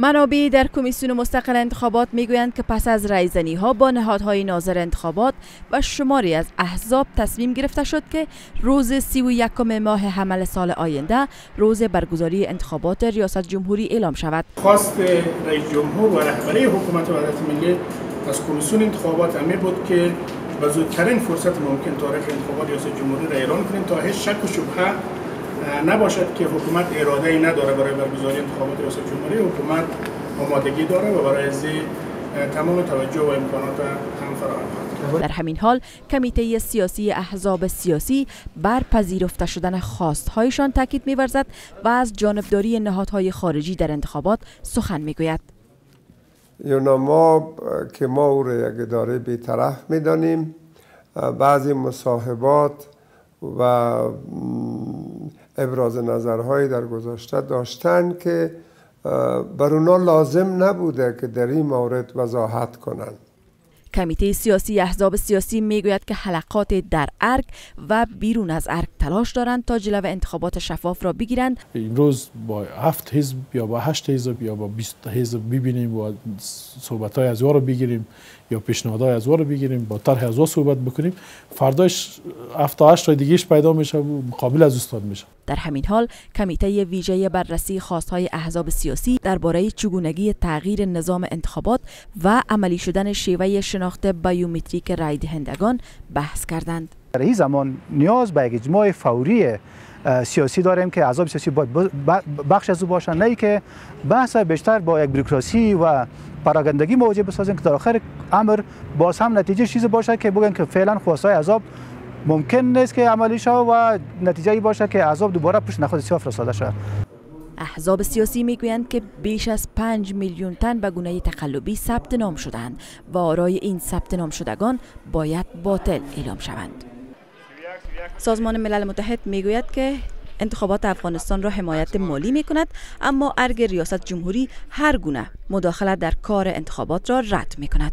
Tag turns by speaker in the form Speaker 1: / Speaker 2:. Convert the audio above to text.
Speaker 1: منابع در کمیسیون مستقل انتخابات میگویند که پس از رایزنی ها با نهادهای ناظر انتخابات و شماری از احزاب تصمیم گرفته شد که روز 31 ماه حمل سال آینده روز برگزاری انتخابات ریاست جمهوری اعلام شود.
Speaker 2: خواست رئیس جمهور و رهبری حکومت وحدت ملی از کمیسیون انتخابات همی بود که به زودترین فرصت ممکن تاریخ انتخابات ریاست جمهوری را اعلام کنیم تا هیچ شک و شبهه نباشد که حکومت اراده ای نداره برای برگزاری انتخابات ریاست جمهوری. حکومت آمادگی داره و برای تمام توجه و امکانات هم فراهم خواهد.
Speaker 1: در همین حال کمیته سیاسی احزاب سیاسی بر پذیرفته شدن خواستهایشان تاکید می‌ورزد و از جانبداری نهادهای خارجی در انتخابات سخن می‌گوید.
Speaker 3: ما که ما او را یک اداره بی‌طرف می‌دانیم، بعضی مصاحبات و ابراز نظرهایی در گذشته داشتن که بر اونا لازم نبوده که در این مورد وضاحت کنند.
Speaker 1: کمیته سیاسی احزاب سیاسی میگوید که حلقات در ارگ و بیرون از ارگ تلاش دارند تا جلو انتخابات شفاف را بگیرند.
Speaker 4: امروز با 7 حزب یا با 8 حزب یا با 20 حزب ببینیم و صحبت‌های از رو بگیریم یا پیشنهادهای از رو بگیریم، با طرح از صحبت بکنیم، فرداش 7 تا 8 دیگهش پیدا میشه و مقابل از استاد میشه.
Speaker 1: در همین حال کمیته ویژه بررسی خواستهای احزاب سیاسی درباره چگونگی تغییر نظام انتخابات و عملی شدن شیوه شناخت بیومتریک رای دهندگان بحث کردند.
Speaker 5: در این زمان نیاز به یک اجماع فوری سیاسی داریم که احزاب سیاسی باید بخش از او باشند، نه که بحث بیشتر با یک بروکراسی و پراگندگی مواجه بسازیم که در آخر امر باز هم نتیجه چیزی باشه که بگن که فعلا خواستهای احزاب ممکن نیست که عملی شود و نتیجه ای باشه که احزاب دوباره پشت نخود سیاه فرستاده شود.
Speaker 1: احزاب سیاسی میگویند که بیش از 5 میلیون تن به گونه تقلبی ثبت نام شدند و آرای این ثبت نام شدگان باید باطل اعلام شوند. سازمان ملل متحد میگوید که انتخابات افغانستان را حمایت مالی می کند، اما ارگ ریاست جمهوری هر گونه مداخلت در کار انتخابات را رد می کند.